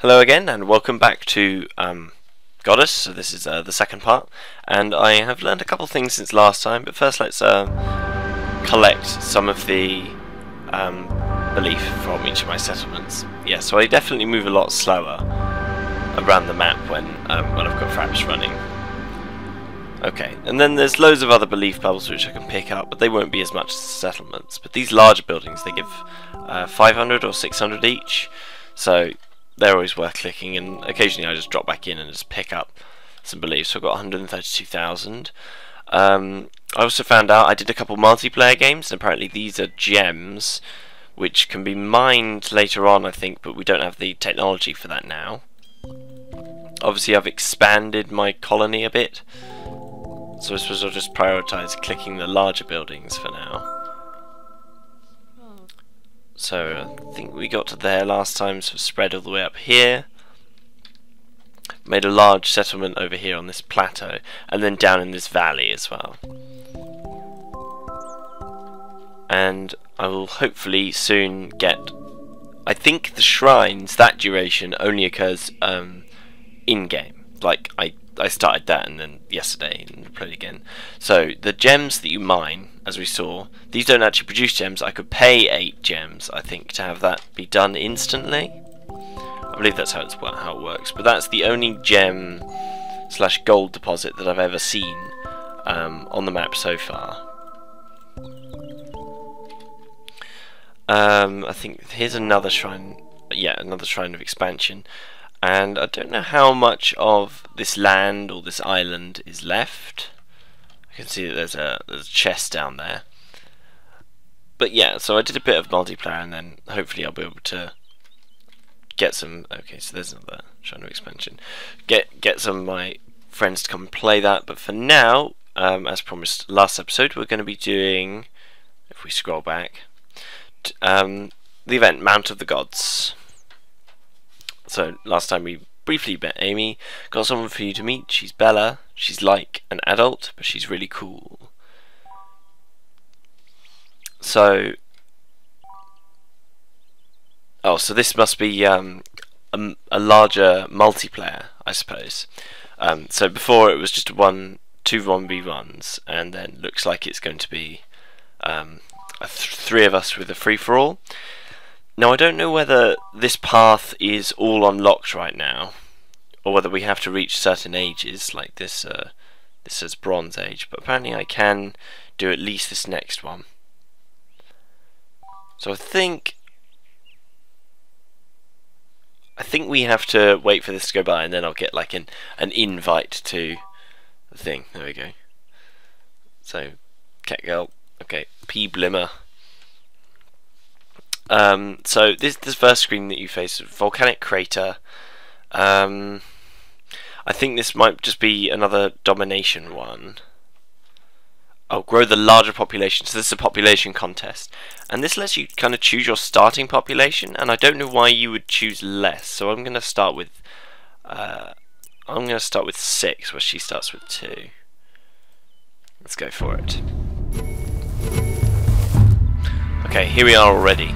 Hello again, and welcome back to Godus. So this is the second part, and I have learned a couple things since last time. But first, let's collect some of the belief from each of my settlements. Yeah, so I definitely move a lot slower around the map when I've got fraps running. Okay, and then there's loads of other belief bubbles which I can pick up, but they won't be as much as the settlements. But these larger buildings, they give 500 or 600 each, so they're always worth clicking, and occasionally I just drop back in and just pick up some beliefs. So I've got 132,000. I also found out I did a couple multiplayer games, and apparently these are gems which can be mined later on, I think, but we don't have the technology for that now. Obviously I've expanded my colony a bit, so I suppose I'll just prioritise clicking the larger buildings for now. So I think we got to there last time, so spread all the way up here. Made a large settlement over here on this plateau, and then down in this valley as well. And I will hopefully soon get, I think the shrines, that duration only occurs in-game. Like I started that and then yesterday and played again. So the gems that you mine, as we saw, these don't actually produce gems. I could pay 8 gems, I think, to have that be done instantly. I believe that's how it works. But that's the only gem / gold deposit that I've ever seen on the map so far. I think here's another shrine. Yeah, another shrine of expansion. And I don't know how much of this land or this island is left. I can see that there's a chest down there. But yeah, so I did a bit of multiplayer, and then hopefully I'll be able to get some. Okay, so there's another shrine of expansion. Get some of my friends to come and play that. But for now, as promised last episode, we're going to be doing, if we scroll back, the event Mount of the Gods. So last time we briefly met Amy, got someone for you to meet. She's Bella. She's like an adult, but she's really cool. So, so this must be a larger multiplayer, I suppose. So before it was just 2 1v1s, and then looks like it's going to be 3 of us with a free-for-all. Now I don't know whether this path is all unlocked right now, or whether we have to reach certain ages, like this says Bronze Age, but apparently I can do at least this next one. So I think we have to wait for this to go by, and then I'll get like an invite to the thing. There we go. So, cat girl, okay, P Blimmer. So this first screen that you face, volcanic crater. I think this might just be another domination one. Oh, grow the larger population. So this is a population contest, and this lets you kind of choose your starting population. And I don't know why you would choose less. So I'm going to start with 6, where she starts with 2. Let's go for it. Okay, here we are already.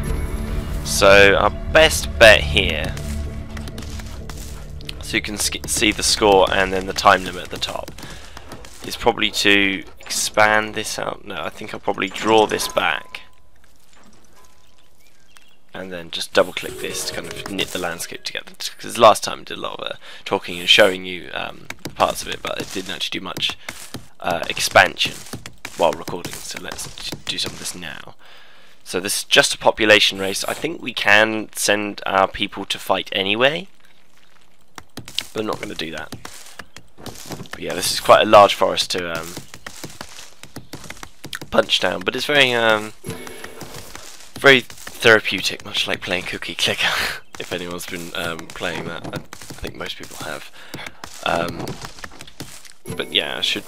So our best bet here, so you can see the score and then the time limit at the top, is probably to expand this out. No, I think I'll probably draw this back and then just double click this to kind of knit the landscape together, because last time I did a lot of talking and showing you parts of it, but it didn't actually do much expansion while recording. So let's do some of this now. So this is just a population race. I think we can send our people to fight anyway, but I'm not going to do that. But yeah, this is quite a large forest to punch down, but it's very very therapeutic, much like playing Cookie Clicker. If anyone's been playing that, I think most people have. But yeah, I should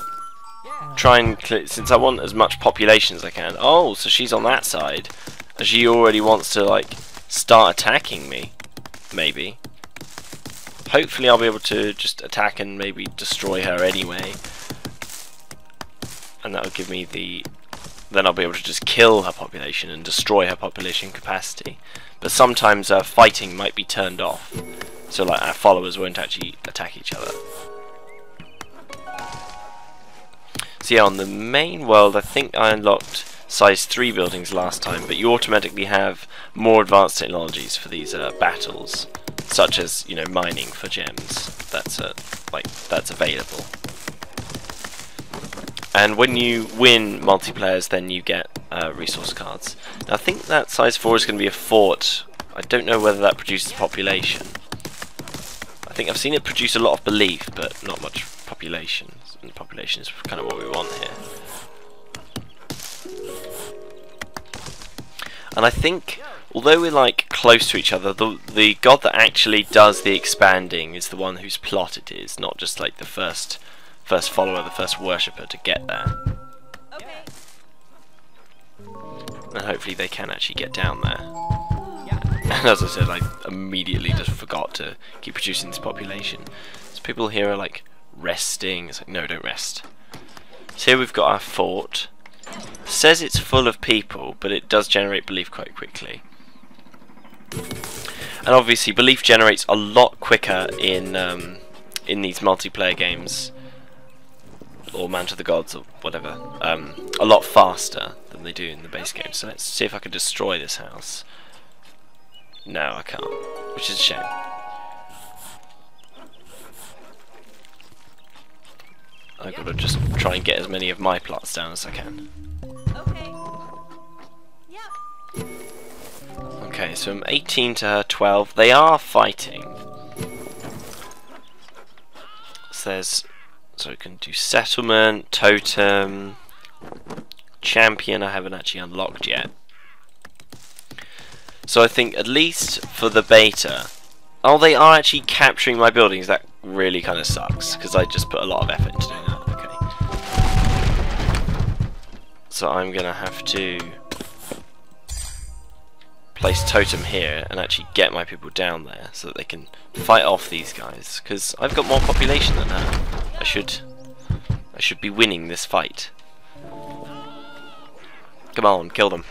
try and since I want as much population as I can. Oh, so she's on that side, and she already wants to like start attacking me. Maybe. Hopefully I'll be able to just attack and maybe destroy her anyway, and that'll give me then I'll be able to just kill her population and destroy her population capacity. But sometimes fighting might be turned off so like our followers won't actually attack each other. So yeah, on the main world, I think I unlocked size 3 buildings last time, but you automatically have more advanced technologies for these battles, such as, you know, mining for gems. That's available. And when you win multiplayers, then you get resource cards. Now I think that size 4 is going to be a fort. I don't know whether that produces population. I think I've seen it produce a lot of belief, but not much population. And population is kind of what we want here. And I think, although we're like close to each other, the god that actually does the expanding is the one whose plot it is, not just like the first follower, the first worshipper to get there. Okay. And hopefully they can actually get down there. And as I said, I immediately just forgot to keep producing this population. So people here are like resting. It's like, no, don't rest. So here we've got our fort. It says it's full of people, but it does generate belief quite quickly. And obviously belief generates a lot quicker in these multiplayer games, or Man to the Gods or whatever, a lot faster than they do in the base game. So let's see if I can destroy this house. No, I can't, which is a shame. I've got to just try and get as many of my plots down as I can. Okay. Yeah. Okay, so I'm 18 to her 12. They are fighting. So we can do settlement, totem, champion. I haven't actually unlocked yet. So I think at least for the beta. Oh, they are actually capturing my buildings. That really kind of sucks because I just put a lot of effort into doing that. Okay. So I'm gonna have to place totem here and actually get my people down there so that they can fight off these guys, because I've got more population than her. I should be winning this fight. Come on, kill them.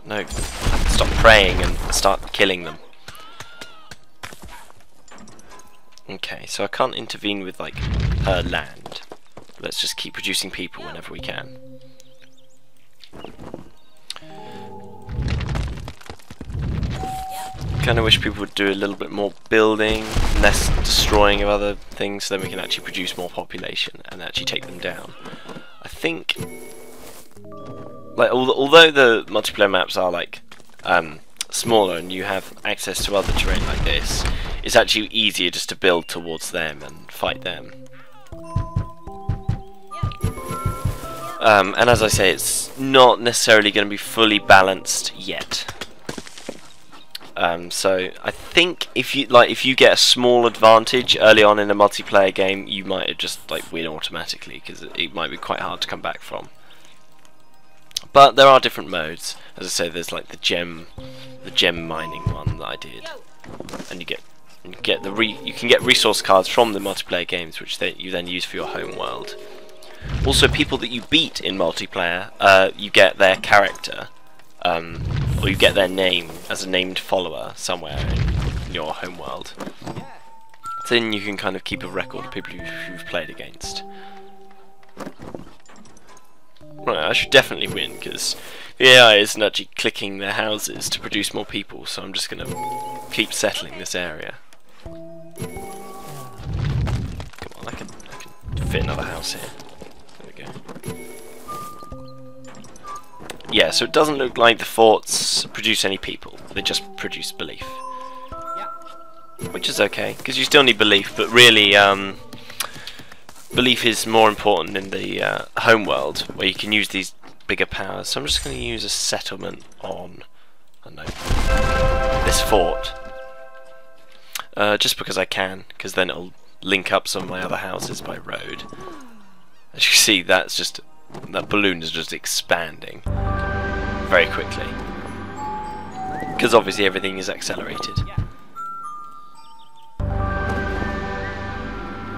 No, stop praying and start killing them. Okay, so I can't intervene with like her land. Let's just keep producing people whenever we can. Kind of wish people would do a little bit more building, less destroying of other things, so then we can actually produce more population and actually take them down. I think, like, although the multiplayer maps are like smaller and you have access to other terrain like this, it's actually easier just to build towards them and fight them. And as I say, it's not necessarily going to be fully balanced yet. So I think if you get a small advantage early on in a multiplayer game, you might just like win automatically, because it might be quite hard to come back from. But there are different modes. As I say, there's like the gem mining one that I did, and you can get resource cards from the multiplayer games, which you then use for your home world. Also, people that you beat in multiplayer, you get their character, or you get their name as a named follower somewhere in your home world. So then you can kind of keep a record of people you've played against. Right, I should definitely win, because the AI isn't actually clicking their houses to produce more people, so I'm just going to keep settling this area. Come on, I can fit another house here. Yeah, so it doesn't look like the forts produce any people, they just produce belief. Which is okay, because you still need belief, but really belief is more important in the home world, where you can use these bigger powers. So I'm just going to use a settlement on, I don't know, this fort. Just because I can, because then it'll link up some of my other houses by road. As you see, that balloon is just expanding very quickly, because obviously everything is accelerated.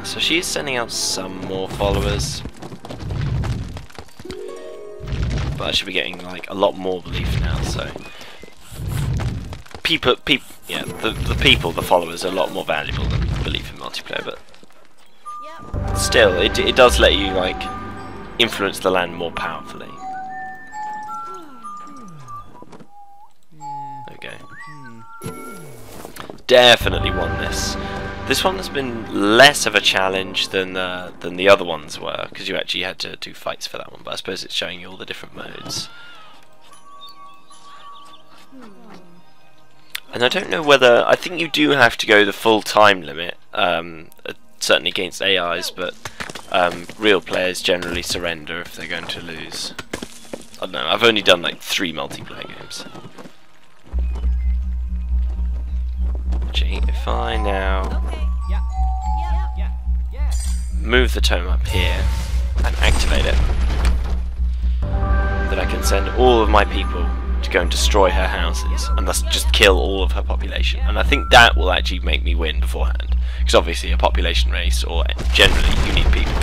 So she's sending out some more followers. but I should be getting like a lot more belief now. So yeah, the followers are a lot more valuable than belief in multiplayer. But Yep. still, it does let you like influence the land more powerfully. Okay. Definitely won this. This one has been less of a challenge than the other ones were, because you actually had to do fights for that one. But I suppose it's showing you all the different modes. And I don't know whether, I think you do have to go the full time limit, certainly against AIs, but real players generally surrender if they're going to lose. I don't know, I've only done like 3 multiplayer games. Gee, if I now Okay. Yeah. move the tome up here and activate it, then I can send all of my people to go and destroy her houses and thus just kill all of her population. And I think that will actually make me win beforehand, because obviously a population race, or generally, you need people.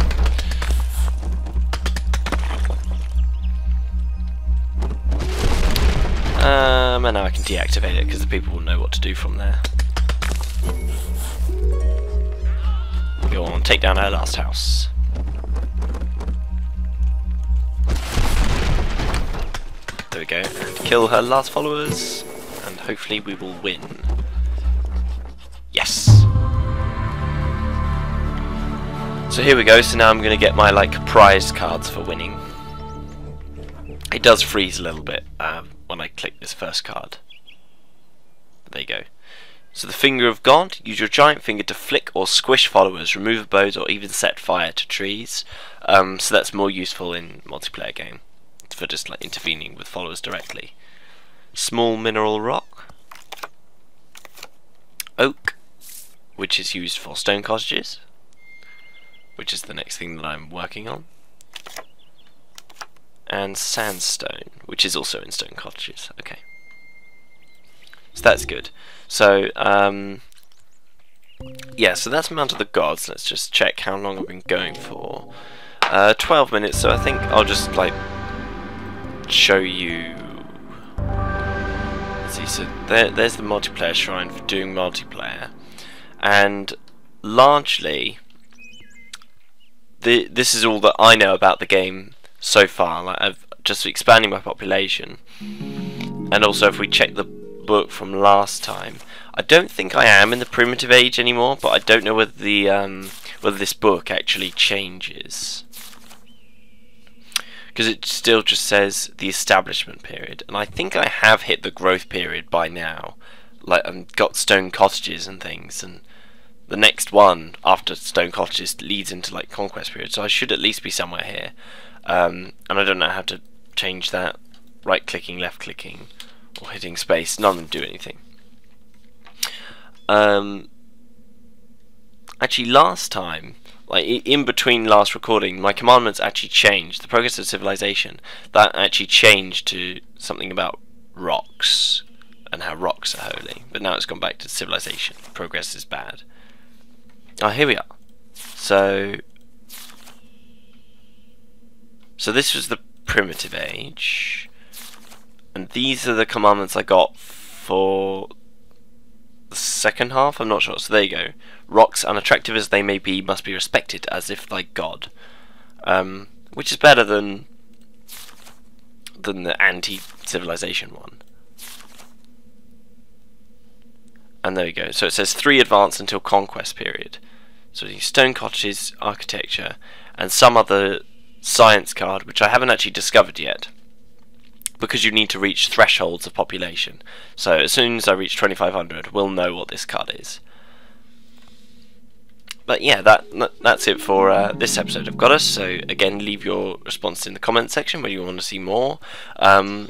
And now I can deactivate it because the people will know what to do from there. Go on, take down her last house. There we go, and kill her last followers, and hopefully we will win. Yes! So here we go, so now I'm going to get my like prize cards for winning. It does freeze a little bit when I click this first card. But there you go. So the Finger of God, use your giant finger to flick or squish followers, remove bows, or even set fire to trees. So that's more useful in multiplayer game, for just like intervening with followers directly. Small mineral rock. Oak, which is used for stone cottages, which is the next thing that I'm working on. And sandstone, which is also in stone cottages. Okay. So that's good. So, yeah, so that's Mount of the Gods. Let's just check how long I've been going for. 12 minutes, so I think I'll just, like, show you... Let's see, so there's the multiplayer shrine for doing multiplayer. And largely, this is all that I know about the game so far. Like, I've just expanding my population. And also, if we check the book from last time, I don't think I am in the primitive age anymore, but I don't know whether the whether this book actually changes, because it still just says the establishment period, and I think I have hit the growth period by now. Like, got stone cottages and things, and the next one after stone cottages leads into like conquest period, so I should at least be somewhere here. And I don't know how to change that. Right clicking, left clicking, or hitting space, none of them do anything. Actually, last time, like in between last recording, my commandments actually changed. The progress of civilization, that actually changed to something about rocks and how rocks are holy. But now it's gone back to civilization. Progress is bad. Oh, here we are. So this was the primitive age. And these are the commandments I got for the second half, I'm not sure. So there you go. Rocks, unattractive as they may be, must be respected as if like God. Which is better than the anti-civilization one. And there we go. So it says 3 advance until conquest period. So stone cottages, architecture, and some other science card, which I haven't actually discovered yet, because you need to reach thresholds of population. So as soon as I reach 2500, we'll know what this card is. But yeah, that's it for this episode of Godus. So again, leave your response in the comment section where you want to see more. For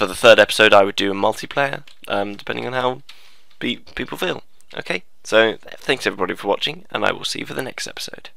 the 3rd episode, I would do a multiplayer, depending on how people feel. Okay, so thanks everybody for watching, and I will see you for the next episode.